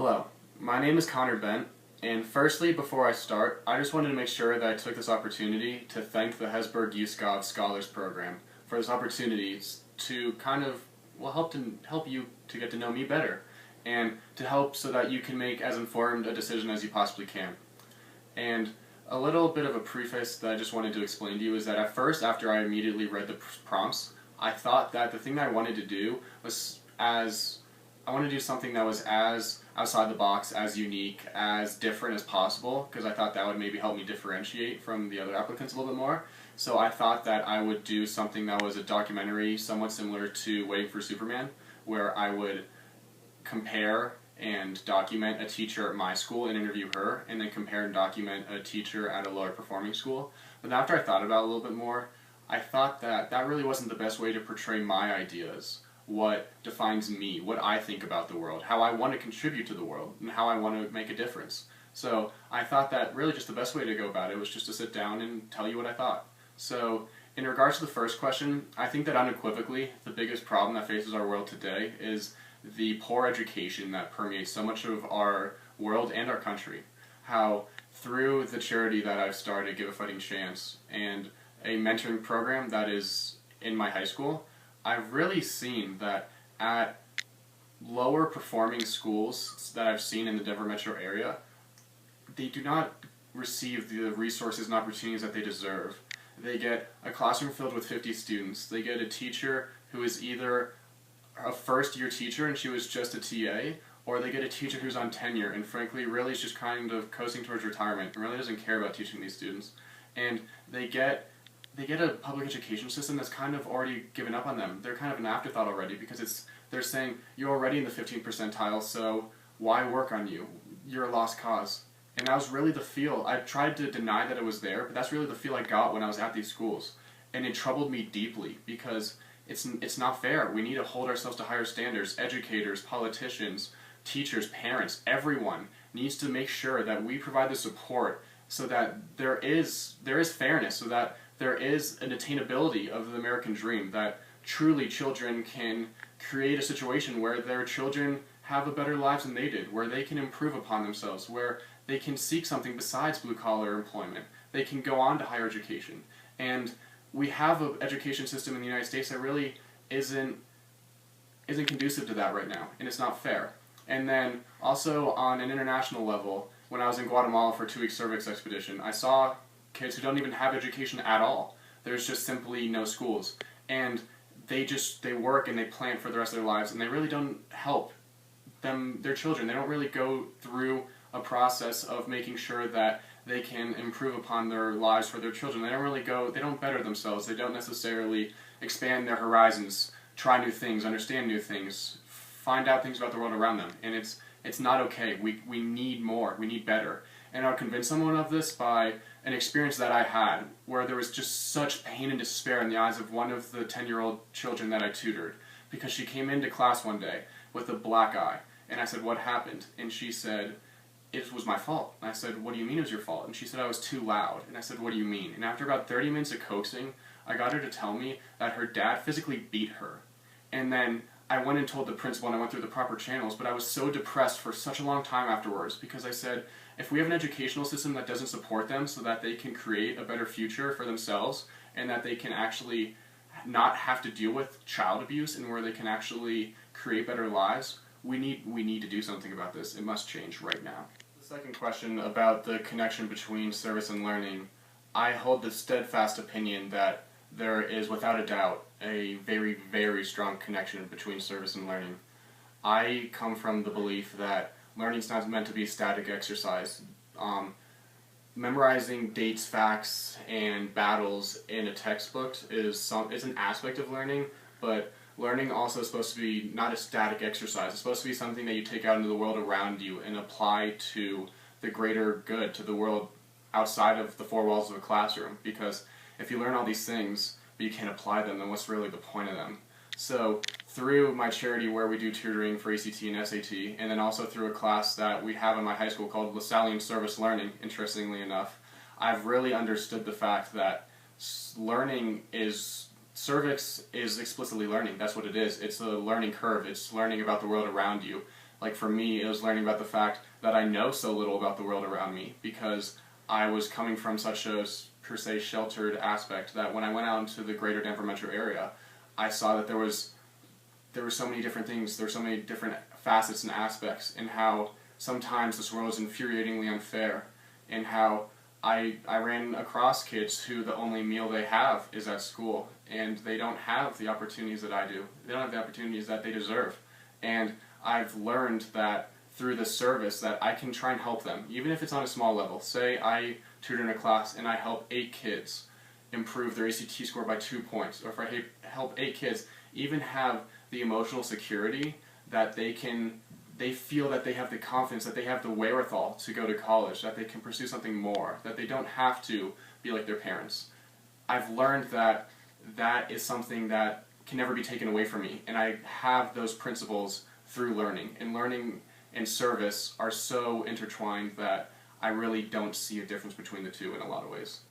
Hello, my name is Connor Bent, and firstly, before I start, I just wanted to make sure that I took this opportunity to thank the Hesburgh Yuskov Scholars Program for this opportunity to help you to get to know me better, and to help so that you can make as informed a decision as you possibly can. And a little bit of a preface that I just wanted to explain to you is that at first, after I immediately read the prompts, I thought that the thing that I wanted to do I wanted to do something that was as outside the box, as unique, as different as possible, because I thought that would maybe help me differentiate from the other applicants a little bit more. So I thought that I would do something that was a documentary somewhat similar to Waiting for Superman, where I would compare and document a teacher at my school and interview her, and then compare and document a teacher at a lower performing school. But after I thought about it a little bit more, I thought that that really wasn't the best way to portray my ideas, what defines me, what I think about the world, how I want to contribute to the world, and how I want to make a difference. So I thought that really just the best way to go about it was just to sit down and tell you what I thought. So in regards to the first question, I think that unequivocally the biggest problem that faces our world today is the poor education that permeates so much of our world and our country. How through the charity that I've started, Give a Fighting Chance, and a mentoring program that is in my high school, I've really seen that at lower performing schools that I've seen in the Denver metro area, they do not receive the resources and opportunities that they deserve. They get a classroom filled with 50 students. They get a teacher who is either a first-year teacher and she was just a TA, or they get a teacher who's on tenure and frankly really is just kind of coasting towards retirement and really doesn't care about teaching these students. And they get a public education system that's kind of already given up on them. They're kind of an afterthought already because they're saying, you're already in the 15th percentile, so why work on you? You're a lost cause. And that was really the feel. I tried to deny that it was there, but that's really the feel I got when I was at these schools. And it troubled me deeply because it's not fair. We need to hold ourselves to higher standards. Educators, politicians, teachers, parents, everyone needs to make sure that we provide the support so that there is fairness, so that there is an attainability of the American dream, that truly children can create a situation where their children have a better lives than they did, where they can improve upon themselves, where they can seek something besides blue-collar employment. They can go on to higher education. And we have an education system in the United States that really isn't conducive to that right now, and it's not fair. And then also on an international level, when I was in Guatemala for a 2-week cervix expedition, I saw kids who don't even have education at all. There's just simply no schools. And they work and they plan for the rest of their lives, and they really don't help their children. They don't really go through a process of making sure that they can improve upon their lives for their children. They don't better themselves. They don't necessarily expand their horizons, try new things, understand new things, find out things about the world around them. And it's not okay. We need more. We need better. And I'll convince someone of this by an experience that I had where there was just such pain and despair in the eyes of one of the 10-year-old children that I tutored, because she came into class one day with a black eye. And I said, "What happened?" And she said, "It was my fault." And I said, "What do you mean it was your fault?" And she said, "I was too loud." And I said, "What do you mean?" And after about 30 minutes of coaxing, I got her to tell me that her dad physically beat her. And then I went and told the principal and I went through the proper channels, but I was so depressed for such a long time afterwards because I said, if we have an educational system that doesn't support them so that they can create a better future for themselves and that they can actually not have to deal with child abuse and where they can actually create better lives, we need to do something about this. It must change right now. The second question about the connection between service and learning, I hold the steadfast opinion that there is without a doubt a very, very strong connection between service and learning. I come from the belief that learning is not meant to be a static exercise. Memorizing dates, facts, and battles in a textbook is an aspect of learning, but learning also is supposed to be not a static exercise. It's supposed to be something that you take out into the world around you and apply to the greater good, to the world outside of the four walls of a classroom. Because if you learn all these things, but you can't apply them, then what's really the point of them? So through my charity where we do tutoring for ACT and SAT, and then also through a class that we have in my high school called Lasallian Service Learning, interestingly enough, I've really understood the fact that cervix is explicitly learning. That's what it is. It's a learning curve. It's learning about the world around you. Like for me, it was learning about the fact that I know so little about the world around me because I was coming from such a, per se, sheltered aspect that when I went out into the greater Denver metro area, I saw that there were so many different things, there were so many different facets and aspects, and how sometimes this world is infuriatingly unfair, and how I ran across kids who the only meal they have is at school, and they don't have the opportunities that I do. They don't have the opportunities that they deserve. And I've learned that through this service that I can try and help them, even if it's on a small level. Say I tutor in a class and I help 8 kids improve their ACT score by 2 points, or if I help 8 kids even have the emotional security that they feel that they have the confidence, that they have the wherewithal to go to college, that they can pursue something more, that they don't have to be like their parents. I've learned that that is something that can never be taken away from me, and I have those principles through learning. And learning and service are so intertwined that I really don't see a difference between the two in a lot of ways.